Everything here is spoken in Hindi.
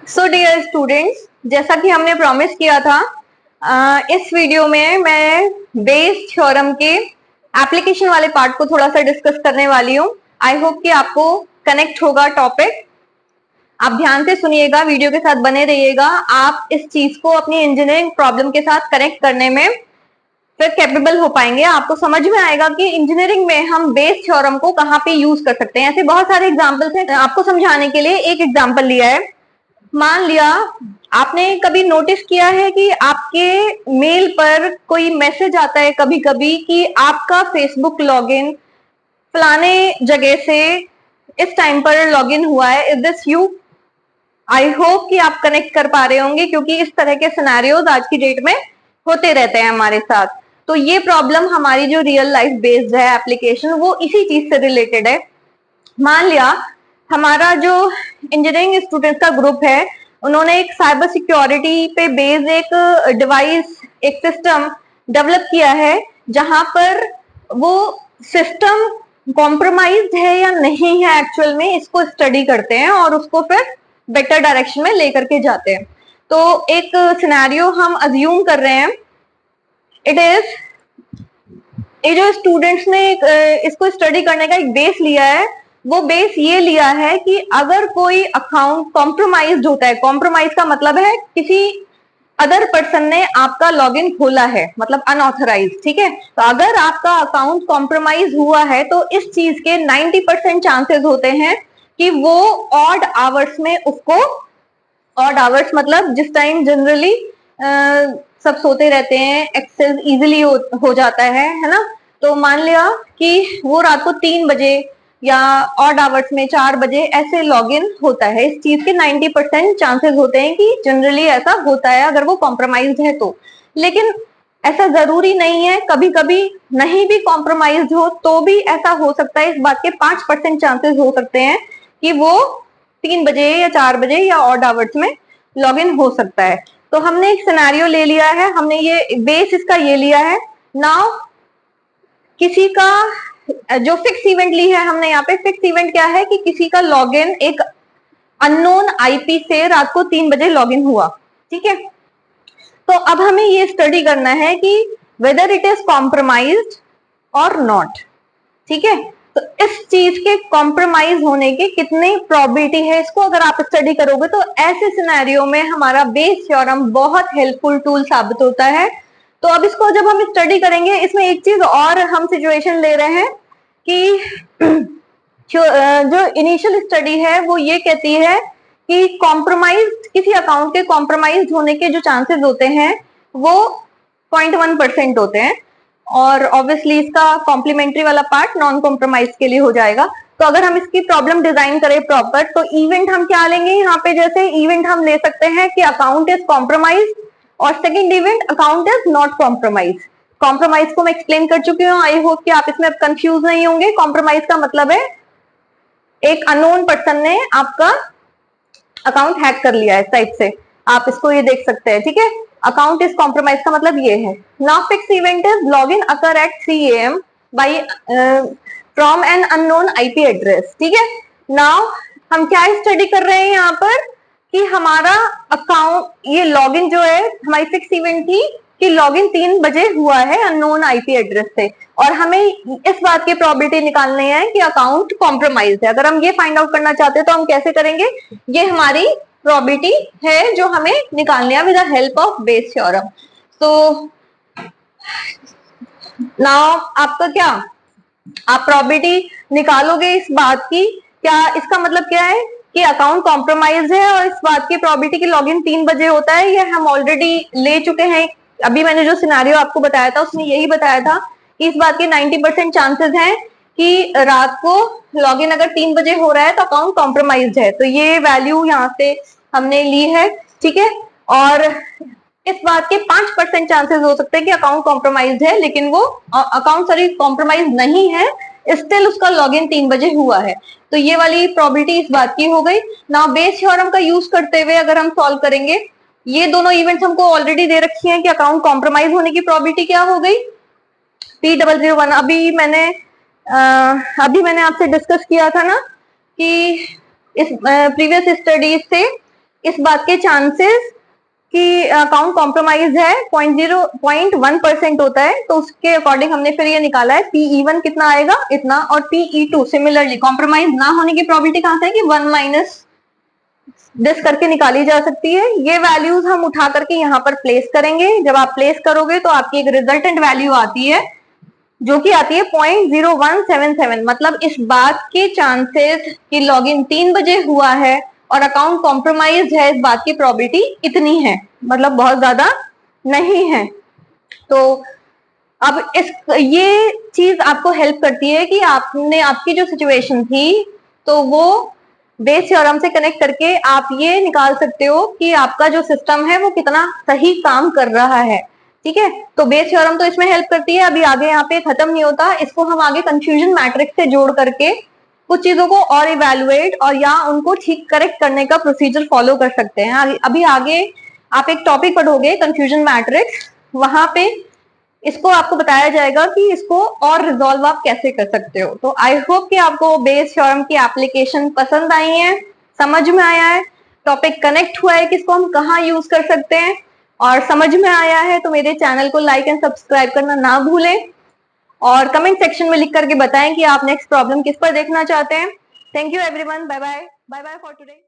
सो डियर स्टूडेंट्स, जैसा कि हमने प्रॉमिस किया था, इस वीडियो में मैं बेस थ्योरम के एप्लीकेशन वाले पार्ट को थोड़ा सा डिस्कस करने वाली हूँ। आई होप कि आपको कनेक्ट होगा टॉपिक। आप ध्यान से सुनिएगा, वीडियो के साथ बने रहिएगा। आप इस चीज को अपनी इंजीनियरिंग प्रॉब्लम के साथ कनेक्ट करने में फिर कैपेबल हो पाएंगे। आपको समझ में आएगा कि इंजीनियरिंग में हम बेस थ्योरम को कहाँ पे यूज कर सकते हैं। ऐसे बहुत सारे एग्जाम्पल्स हैं। आपको समझाने के लिए एक एग्जाम्पल लिया है। मान लिया आपने कभी नोटिस किया है कि आपके मेल पर कोई मैसेज आता है कभी कभी कि आपका फेसबुक लॉगिन फलाने जगह से इस टाइम पर लॉगिन हुआ है। Is this you? I hope कि आप कनेक्ट कर पा रहे होंगे, क्योंकि इस तरह के सिनेरियोज आज की डेट में होते रहते हैं हमारे साथ। तो ये प्रॉब्लम हमारी जो रियल लाइफ बेस्ड है एप्लीकेशन, वो इसी चीज से रिलेटेड है। मान लिया हमारा जो इंजीनियरिंग स्टूडेंट्स का ग्रुप है, उन्होंने एक साइबर सिक्योरिटी पे बेस्ड एक डिवाइस, एक सिस्टम डेवलप किया है, जहां पर वो सिस्टम कॉम्प्रोमाइज्ड है या नहीं है एक्चुअल में, इसको स्टडी करते हैं और उसको फिर बेटर डायरेक्शन में लेकर के जाते हैं। तो एक सिनेरियो हम अज्यूम कर रहे हैं। इट इज, ये जो स्टूडेंट्स ने इसको स्टडी करने का एक बेस लिया है, वो बेस ये लिया है कि अगर कोई अकाउंट कॉम्प्रोमाइज होता है, कॉम्प्रोमाइज का मतलब है किसी अदर पर्सन ने आपका लॉगिन खोला है, मतलब अनऑथराइज, ठीक है। तो अगर आपका अकाउंट कॉम्प्रोमाइज हुआ है तो इस चीज के 90% चांसेस होते हैं कि वो ऑड आवर्स में उसको, ऑड आवर्स मतलब जिस टाइम जनरली सब सोते रहते हैं, एक्सेस इजिली हो जाता है ना। तो मान लिया कि वो रात को 3 बजे या ऑड आवर्स में 4 बजे ऐसे लॉगिन होता है। इस चीज के 90% चांसेस होते हैं कि जनरली ऐसा होता है अगर वो कॉम्प्रोमाइज है तो। लेकिन ऐसा जरूरी नहीं है, कभी कभी नहीं भी कॉम्प्रोमाइज हो तो भी ऐसा हो सकता है। इस बात के 5% चांसेस हो सकते हैं कि वो 3 बजे या 4 बजे या ऑड आवर्स में लॉगिन हो सकता है। तो हमने एक सिनेरियो ले लिया है, हमने ये बेस इसका ये लिया है। नाउ किसी का जो फिक्स इवेंट ली है हमने, यहाँ पे फिक्स इवेंट क्या है कि किसी का लॉगिन एक अननोन आईपी से रात को 3 बजे लॉगिन हुआ, ठीक है। तो अब हमें ये स्टडी करना है कि वेदर इट इज कॉम्प्रोमाइज्ड और नॉट, ठीक है। तो इस चीज के कॉम्प्रोमाइज होने की कितनी प्रोबेबिलिटी है, इसको अगर आप स्टडी करोगे तो ऐसे सिनेरियो में हमारा बेस थ्योरम बहुत हेल्पफुल टूल साबित होता है। तो अब इसको जब हम स्टडी करेंगे, इसमें एक चीज और हम सिचुएशन ले रहे हैं कि जो इनिशियल स्टडी है वो ये कहती है कि कॉम्प्रोमाइज, किसी अकाउंट के कॉम्प्रोमाइज होने के जो चांसेस होते हैं वो 0.1% होते हैं। और ऑब्वियसली इसका कॉम्प्लीमेंट्री वाला पार्ट नॉन कॉम्प्रोमाइज के लिए हो जाएगा। तो अगर हम इसकी प्रॉब्लम डिजाइन करें प्रॉपर, तो इवेंट हम क्या लेंगे यहाँ पे, जैसे इवेंट हम ले सकते हैं कि अकाउंट इज कॉम्प्रोमाइज, और second event account is not compromise. Compromise को मैं एक्सप्लेन कर चुकी हूँ, आई होप कि आप इसमें अब कंफ्यूज नहीं होंगे। कॉम्प्रोमाइज का मतलब है एक अननोन पर्सन ने आपका अकाउंट हैक कर लिया है, इस टाइप से आप इसको ये देख सकते हैं, ठीक है। अकाउंट इज कॉम्प्रोमाइज का मतलब ये है। Now fix event is login occur at 3 AM by from an unknown IP address, ठीक है। नाउ हम क्या स्टडी कर रहे हैं यहाँ पर कि हमारा अकाउंट, ये लॉगिन जो है हमारी फिक्स इवेंट थी कि लॉगिन 3 बजे हुआ है अननोन आईपी एड्रेस से, और हमें इस बात की प्रोबेबिलिटी निकालनी है कि अकाउंट कॉम्प्रोमाइज है। अगर हम ये फाइंड आउट करना चाहते हैं तो हम कैसे करेंगे, ये हमारी प्रोबेबिलिटी है जो हमें निकालनी है with the help of Bayes theorem. तो नाउ आपका क्या, आप प्रोबेबिलिटी निकालोगे इस बात की, क्या इसका मतलब क्या है कि अकाउंट कॉम्प्रोमाइज है, और इस बात की प्रोबेबिलिटी कि लॉगिन 3 बजे होता है ये हम ऑलरेडी ले चुके हैं। अभी मैंने जो सिनेरियो आपको बताया था उसमें यही बताया था कि इस बात के 90% चांसेस हैं कि रात को लॉगिन अगर 3 बजे हो रहा है तो अकाउंट कॉम्प्रोमाइज है। तो ये वैल्यू यहाँ से हमने ली है, ठीक है। और इस बात के 5% चांसेस हो सकते हैं कि अकाउंट कॉम्प्रोमाइज है, लेकिन वो अकाउंट सॉरी कॉम्प्रोमाइज नहीं है, स्टिल उसका लॉगिन 3 बजे हुआ है। तो ये वाली प्रोबेबिलिटी इस बात की हो गई। नाउ बेस थ्योरम का यूज करते हुए अगर हम सॉल्व करेंगे, ये दोनों इवेंट्स हमको ऑलरेडी दे रखी हैं कि अकाउंट कॉम्प्रोमाइज होने की प्रोबेबिलिटी क्या हो गई, P001। अभी मैंने आपसे डिस्कस किया था ना कि इस प्रीवियस स्टडीज से इस बात के चांसेस कि अकाउंट कॉम्प्रोमाइज है 0.1% होता है, तो उसके अकॉर्डिंग हमने फिर ये निकाला है PE1 कितना आएगा, इतना, और PE2 सिमिलरली कॉम्प्रोमाइज ना होने की प्रोबेबिलिटी कहां से है कि 1 माइनस दिस करके निकाली जा सकती है। ये वैल्यूज हम उठा करके यहाँ पर प्लेस करेंगे। जब आप प्लेस करोगे तो आपकी एक रिजल्टेंट वैल्यू आती है जो कि आती है 0.0177। मतलब इस बात के चांसेस कि लॉगिन 3 बजे हुआ है और अकाउंट कॉम्प्रोमाइज है, इस बात की प्रोबेबिलिटी इतनी है, मतलब बहुत ज्यादा नहीं है। तो अब ये चीज आपको हेल्प करती है कि आपकी जो सिचुएशन थी तो वो बेस थ्योरम से कनेक्ट करके आप ये निकाल सकते हो कि आपका जो सिस्टम है वो कितना सही काम कर रहा है। ठीक है, तो बेस थ्योरम तो इसमें हेल्प करती है। अभी आगे यहाँ पे खत्म नहीं होता, इसको हम आगे कंफ्यूजन मैट्रिक्स से जोड़ करके कुछ चीजों को और इवेलुएट और या उनको ठीक करेक्ट करने का प्रोसीजर फॉलो कर सकते हैं। अभी आगे आप एक टॉपिक पढ़ोगे कंफ्यूजन मैट्रिक्स, वहां पे इसको आपको बताया जाएगा कि इसको और रिजॉल्व आप कैसे कर सकते हो। तो आई होप कि आपको बेस थ्योरम की एप्लीकेशन पसंद आई है, समझ में आया है, टॉपिक कनेक्ट हुआ है कि इसको हम कहाँ यूज कर सकते हैं, और समझ में आया है तो मेरे चैनल को लाइक एंड सब्सक्राइब करना ना भूलें और कमेंट सेक्शन में लिख करके बताएं कि आप नेक्स्ट प्रॉब्लम किस पर देखना चाहते हैं। Thank you everyone, bye bye, bye bye for today.